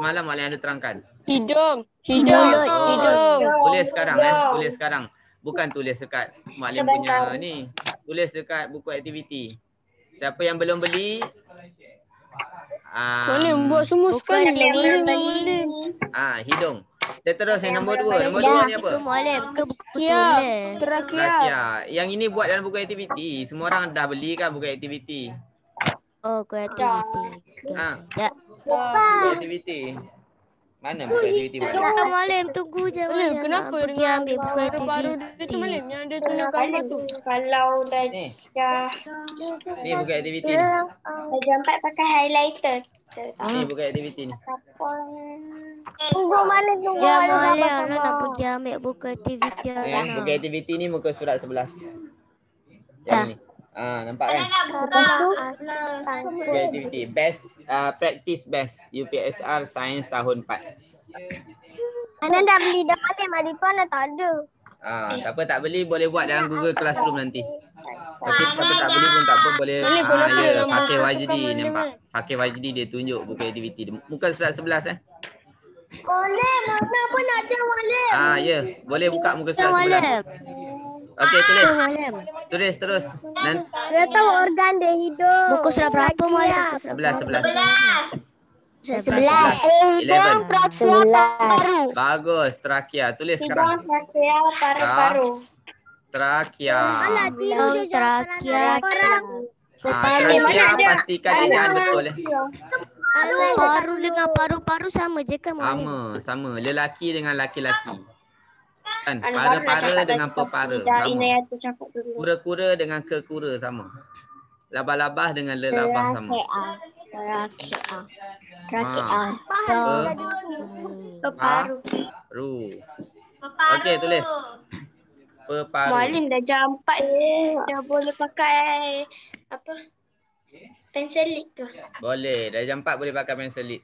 Speaker 3: Semalam Malim ada terangkan.
Speaker 4: Hidung.
Speaker 3: Tulis sekarang tulis sekarang. Bukan tulis dekat Malim punya ni. Tulis dekat buku aktiviti. Siapa yang belum beli,
Speaker 4: Malim buat semua sekali.
Speaker 3: Hidung. Seterusnya nombor 2. Nombor 2 ni apa?
Speaker 7: Malim ke buku tulis?
Speaker 3: Terakia. Yang ini buat dalam buku aktiviti. Semua orang dah beli kan buku aktiviti?
Speaker 7: Oh, buku aktiviti.
Speaker 3: Buku aktiviti. Mana buku aktiviti Malim?
Speaker 7: Malim, tunggu je Malim.
Speaker 4: Kenapa
Speaker 7: pergi ambil buku
Speaker 4: baru
Speaker 7: aktiviti?
Speaker 4: dia tu Malim yang ada tulis gambar tu?
Speaker 8: Kalau dah
Speaker 3: Ni buku aktiviti ni.
Speaker 8: dah jumpat pakai highlighter.
Speaker 3: Ni buku aktiviti ni.
Speaker 8: Tunggu Malim, tunggu
Speaker 7: Jom Malim, Ana nak pergi ambil buku aktiviti.
Speaker 3: Buku aktiviti ni muka surat 11. Yang ni. Nampak kan?
Speaker 8: Lepas tu
Speaker 3: Buku aktiviti. Best, practice best. UPSR Sains tahun 4.
Speaker 8: Ana dah beli dah Malim, hari tu Ana tak ada.
Speaker 3: Siapa tak beli boleh buat dalam Google Classroom nanti. Okay, siapa tak beli pun tak apa, boleh. Fakir Wajdi nampak. Fakir Wajdi dia tunjuk buku aktiviti. Muka surat 11
Speaker 8: Boleh, mana pun ada Malim.
Speaker 3: Ya, boleh buka muka surat 11. Okey, tulis terus.
Speaker 8: Dia tahu organ dia hidup.
Speaker 7: Buku surat berapa Malim?
Speaker 3: 11.
Speaker 8: 11.
Speaker 3: 11. Bagus, trakea. Tulis sekarang.
Speaker 8: Paru-paru.
Speaker 3: Trakea.
Speaker 7: Trakea.
Speaker 3: Trakea pastikan ejaan betul
Speaker 7: Paru dengan paru-paru sama je kan Malim?
Speaker 3: Sama. Lelaki dengan laki-laki. Kan? Para-para dengan pepara sama. Kura-kura dengan kekura sama. Labah-labah dengan lelabah sama. Paru. Okey, tulis. Peparu.
Speaker 8: Malim dah jam 4 dah boleh pakai apa? Pensel lit tu.
Speaker 3: Boleh. Darjah 4 boleh pakai pensel lit.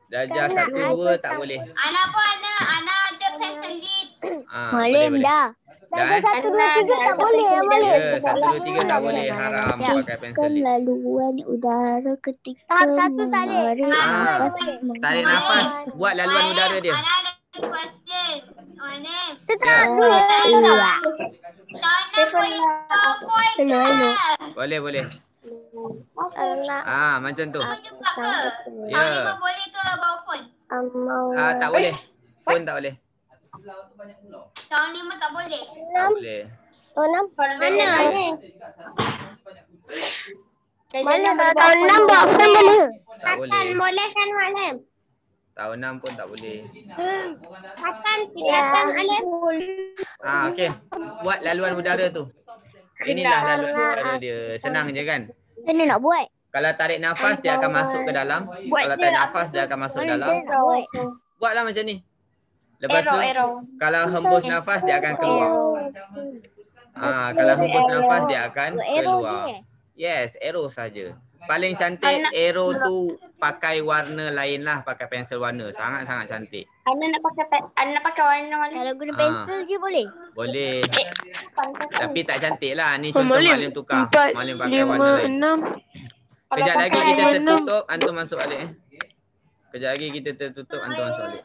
Speaker 3: Darjah 1, 2 tak boleh.
Speaker 8: Ana pun ana ada pensel lit.
Speaker 5: Malim dah.
Speaker 8: Darjah 1, 2, 3 tak boleh ya Malim.
Speaker 3: Ya, 1, 2, 3 tak boleh. Haram pakai pensel lit.
Speaker 5: Laluan udara ketika
Speaker 8: Tahap 1 tarik.
Speaker 3: Tarik nafas. Buat laluan udara dia.
Speaker 8: Ana ada question. Malim.
Speaker 3: Boleh. Macam tu. Ya.
Speaker 8: Boleh ke bawa phone?
Speaker 3: Tak boleh. Phone tak boleh.
Speaker 8: Tahun 5 tak boleh.
Speaker 3: Tak boleh.
Speaker 8: Mana ni?
Speaker 5: Mana tahun 6 bawa phone boleh?
Speaker 3: Tak boleh.
Speaker 8: Boleh kan Malim?
Speaker 3: Tahun 6 pun tak boleh.
Speaker 8: Kapan Malim?
Speaker 3: Okey. Buat laluan udara tu. Inilah laluan udara dia. Senang je kan?
Speaker 5: Kena nak buat.
Speaker 3: Kalau tarik nafas dia akan masuk ke dalam. Kalau tarik nafas dia akan masuk dalam. Buatlah macam ni. Lepas tu kalau hembus nafas dia akan keluar. Kalau hembus nafas dia akan keluar. Yes, arrow saja. Paling cantik arrow tu pakai warna lain lah, pakai pensel warna. Sangat-sangat cantik.
Speaker 8: Ana nak pakai warna.
Speaker 7: Kalau guna pensel je boleh?
Speaker 3: Boleh. Tapi tak cantik lah. Ni contoh Malim tukar. Malim pakai warna lain.
Speaker 4: 6.
Speaker 3: Kejap lagi kita tertutup, antum masuk balik. Kejap lagi kita tertutup, antum masuk balik.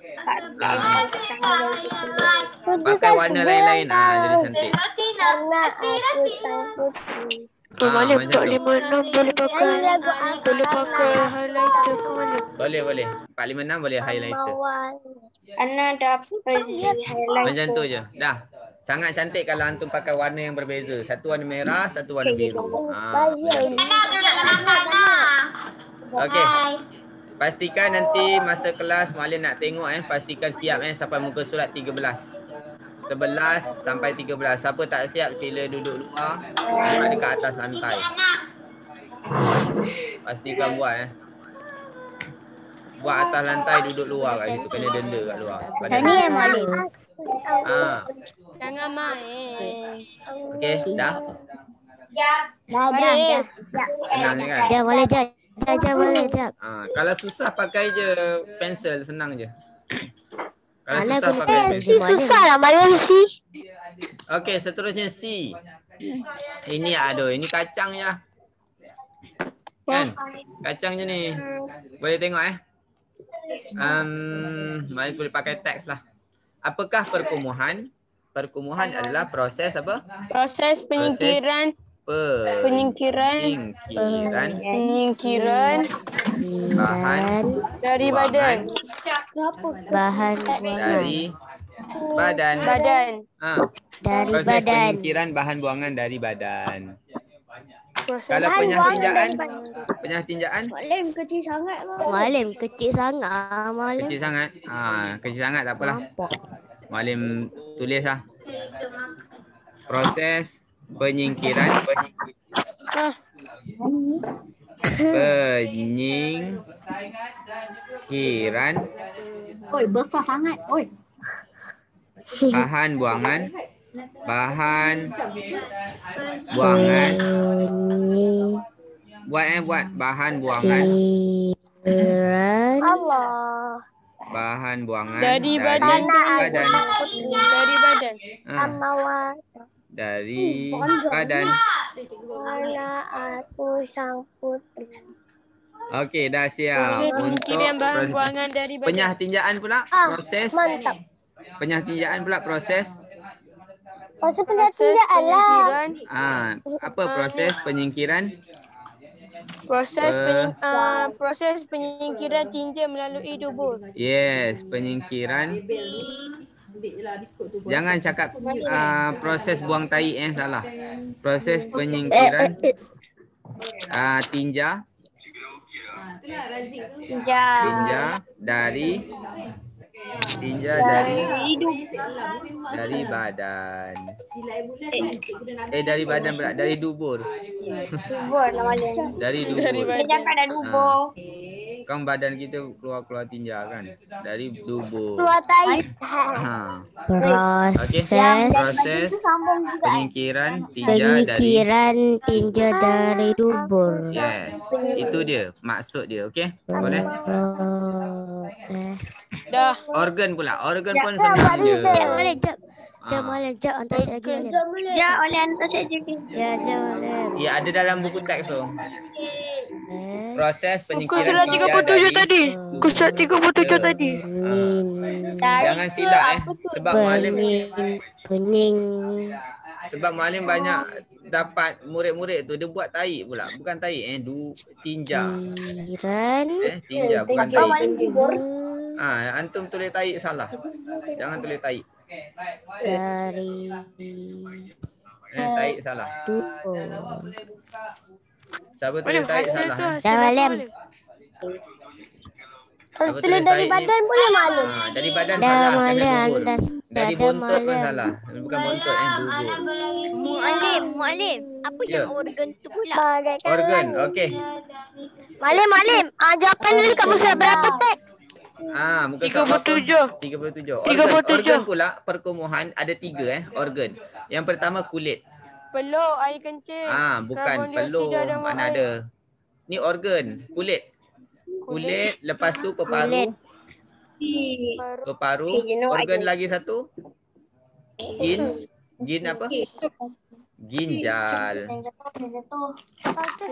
Speaker 3: Pakai warna lain-lain. Jadi cantik.
Speaker 4: Malim tak 56 boleh pakai highlighter ke Malim?
Speaker 3: Boleh. 456 boleh highlighter.
Speaker 8: Ana dah pergi highlight.
Speaker 3: Macam tu je. Dah. Sangat cantik kalau antum pakai warna yang berbeza. Satu warna merah, satu warna biru. Okey. Pastikan nanti masa kelas Malim nak tengok pastikan siap sampai muka surat 13. 11 sampai 13. Siapa tak siap sila duduk luar, duduk dekat atas lantai. Pastikan buat buat atas lantai, duduk luar kat situ, kena denda kat luar.
Speaker 7: Tadi Malim.
Speaker 4: Jangan main.
Speaker 3: Okey, dah.
Speaker 7: Dah.
Speaker 3: Senang je kan?
Speaker 7: Dah boleh jap.
Speaker 3: Kalau susah pakai je pensel, senang je. Kalau
Speaker 7: Alah,
Speaker 3: susah
Speaker 7: guna
Speaker 3: pakai
Speaker 7: pensel
Speaker 3: pensel.
Speaker 8: Susah lah Malim C.
Speaker 3: Okey, seterusnya C. Ini ini kacang je lah. Kan? Kacang je ni. Boleh tengok mari boleh pakai teks lah. Apakah perkumuhan? Perkumuhan adalah proses apa?
Speaker 4: Proses penyingkiran
Speaker 3: bahan
Speaker 4: dari badan.
Speaker 7: Bahan
Speaker 3: dari badan.
Speaker 7: Dari
Speaker 3: Proses
Speaker 7: badan.
Speaker 3: penyingkiran bahan buangan dari badan.
Speaker 4: Proses
Speaker 3: Kalau penyah tinjaan?
Speaker 7: Malim kecil sangat. Malim.
Speaker 3: Kecil sangat? Kecil sangat tak apalah.
Speaker 7: Nampak.
Speaker 3: Malim tulis lah. Proses penyingkiran
Speaker 2: Oi, besar sangat. Oi.
Speaker 3: bahan buangan buat bahan buangan
Speaker 8: Allah.
Speaker 3: bahan buangan
Speaker 4: Dari badan.
Speaker 3: dari badan.
Speaker 8: Mana aku sang putri.
Speaker 3: Okey, dah siap.
Speaker 4: Proses penyingkiran bahan buangan dari badan.
Speaker 3: Penyah tinjaan pula proses.
Speaker 8: Mantap.
Speaker 3: Penyah tinjaan pula proses.
Speaker 8: Proses penyingkiran lah.
Speaker 3: Apa proses penyingkiran?
Speaker 4: Proses penyingkiran tinja melalui dubur.
Speaker 3: Yes, penyingkiran. Jangan cakap proses buang tai salah. Proses penyingkiran tinja. Tinja dari badan. Dari badan pula, dari dubur. Dari dubur. Kan badan kita keluar tinja kan? Dari dubur.
Speaker 8: Keluar tai.
Speaker 3: Proses penyingkiran
Speaker 7: tinja dari dubur.
Speaker 3: Yes. Itu dia maksud dia, okey? Boleh?
Speaker 4: Dah.
Speaker 3: Organ pula. Organ pun senang je.
Speaker 7: Jap Malim, hantar saya lagi Malim.
Speaker 8: Jap, oleh hantar saya juga.
Speaker 7: Jap Malim.
Speaker 3: Ya, ada dalam buku teks tu. Proses
Speaker 4: Muka
Speaker 3: penyingkiran
Speaker 4: surat 37 tadi. Muka surat 37 tadi.
Speaker 3: Jangan silap sebab Malim
Speaker 7: Pening.
Speaker 3: sebab Malim banyak dapat murid-murid tu dia buat tahi pula. Bukan tahi tinja. Tinja bukan tahi. Antum tulis tahi salah. Jangan tulis tahi.
Speaker 7: Dari
Speaker 3: tahi salah.
Speaker 7: dubur.
Speaker 3: Siapa tulis tahi salah?
Speaker 7: Dah Malim.
Speaker 3: Siapa
Speaker 8: Tulis dari
Speaker 3: tahi
Speaker 8: badan boleh Malim.
Speaker 3: Dari badan
Speaker 7: Dah
Speaker 3: salah.
Speaker 7: Malim.
Speaker 3: Dari buntut pun salah. Bukan bukan bontot gugur.
Speaker 7: Mualim. Apa
Speaker 3: Ya.
Speaker 7: yang organ tu pula?
Speaker 3: Organ, okey.
Speaker 5: Malim. Jawapan dulu kamu sudah berapa teks?
Speaker 3: Muka surat
Speaker 4: 37.
Speaker 3: 37.
Speaker 4: 37.
Speaker 3: Organ pula perkumuhan ada 3 organ. Yang pertama kulit.
Speaker 4: Peluk, air kencing.
Speaker 3: Bukan
Speaker 4: Karbon
Speaker 3: peluk,
Speaker 4: dioksida dan
Speaker 3: mana
Speaker 4: air.
Speaker 3: ada. Ni organ, kulit. Kulit, lepas tu peparu. Peparu, organ lagi satu. Gin apa? Ginjal.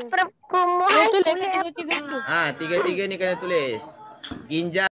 Speaker 5: Perkumuhan
Speaker 4: Betul
Speaker 5: kulit
Speaker 4: ke tiga-tiga tu?
Speaker 3: Tiga-tiga ni kena tulis. Ginjal